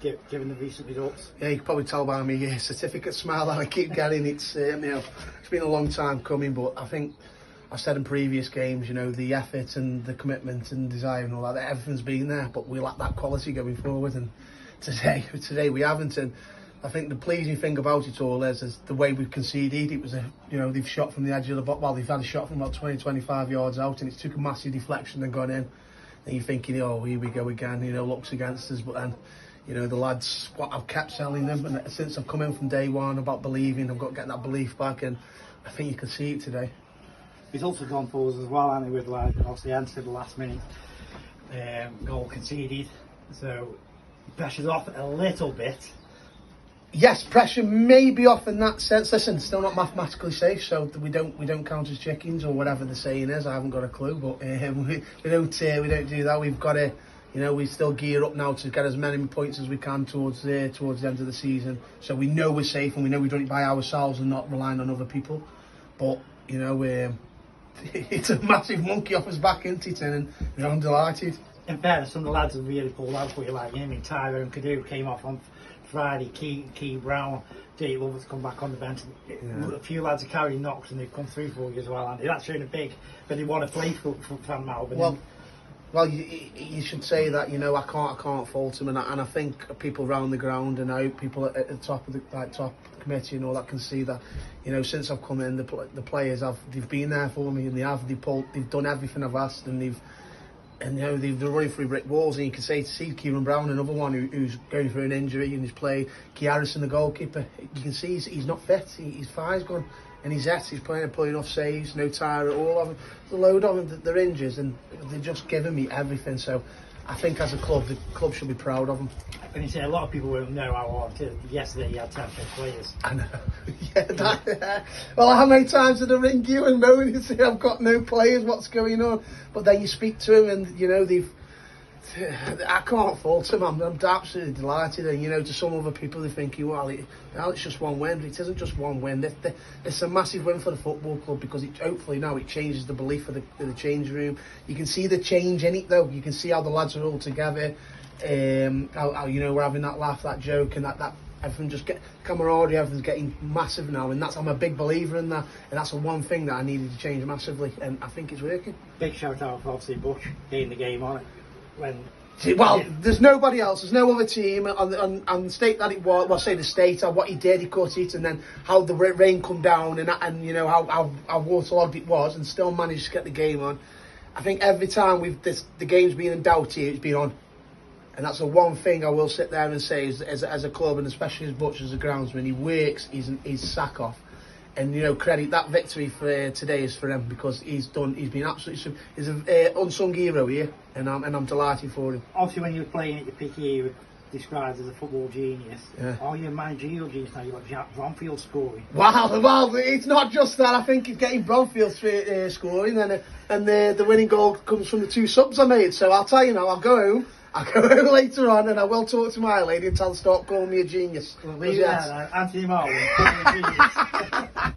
given the recent results? Yeah, you can probably tell by my certificate smile that I keep getting. It's it's been a long time coming, but I think I've said in previous games, the effort and the commitment and desire and all that, everything's been there, but we lack that quality going forward. And today we haven't. And I think the pleasing thing about it all is the way we've conceded. It was they've shot from the edge of the box. Well, they've had a shot from about 20-25 yards out, and it took a massive deflection and gone in. And you're thinking, oh, here we go again. Looks against us, but then. The lads, what I've kept telling them, and since I've come in from day one about believing, I've got to get that belief back, and I think you can see it today. Results have gone for us as well, haven't they, with obviously entered the last minute goal conceded, so pressure's off a little bit. Yes, pressure may be off in that sense. Listen, still not mathematically safe, so we don't count as chickens or whatever the saying is. I haven't got a clue, but we don't do that. We've got to. We still gear up now to get as many points as we can towards the end of the season. So we know we're safe and we know we've done it by ourselves and not relying on other people. But, it's a massive monkey off his back, isn't it? And I'm delighted. In fairness, some of the lads have really pulled out for you, like Tyrone Kidsgrove came off on Friday, Key Brown, Jake Lovett's come back on the bench. A few lads are carrying knocks and they've come through for you as well, and that's really big. But they want to play for Malbon. Well, you should say that. I can't fault him, and I think people around the ground and out, people at the top of the top committee and all that can see that. Since I've come in, the players they've been there for me, and they've done everything I've asked, and they're running through brick walls, and you can see Kieran Brown, another one who's going through an injury and he's played. Key Harrison, the goalkeeper, you can see he's not fit. His thigh's gone. And he's pulling off saves, no tire at all. The load of them, they're injured, and they're just giving me everything. So I think as a club, the club should be proud of them. And you say a lot of people won't know how hard yesterday you had 10 fit players. I know. Well, how many times did I ring you and moan and say I've got no players, what's going on? But then you speak to them and, I can't fault them. I'm absolutely delighted, and to some other people they're thinking, well, it's just one win. It isn't just one win. It's a massive win for the football club because hopefully now it changes the belief of the change room. You can see the change in it though. You can see how the lads are all together. How we're having that laugh, that joke, and that everything just camaraderie. Everything's getting massive now, and I'm a big believer in that. And that's the one thing that I needed to change massively, and I think it's working. Big shout out for obviously Butch getting the game on it. There's nobody else. There's no other team on the state that it was. Well, say the state, or what he did, he cut it, and then how the rain come down, and how waterlogged it was, and still managed to get the game on. I think every time the game's been in doubt here, it's been on, and that's the one thing I will sit there and say as a club, and especially as Butch as a groundsman, he works his sack off. And credit that victory for today is for him because he's been absolutely. He's an unsung hero here, and I'm delighted for him. Obviously, when you were playing at your peak, you were described as a football genius. Yeah. Oh, you're a managerial genius now. You've got Bromfield scoring. Well, it's not just that. I think it's getting Bromfield scoring, and the winning goal comes from the 2 subs I made. So I'll tell you now, I'll go home later on, and I will talk to my lady and tell her to stop calling me a genius. Well, leave that, Anthony Malbon,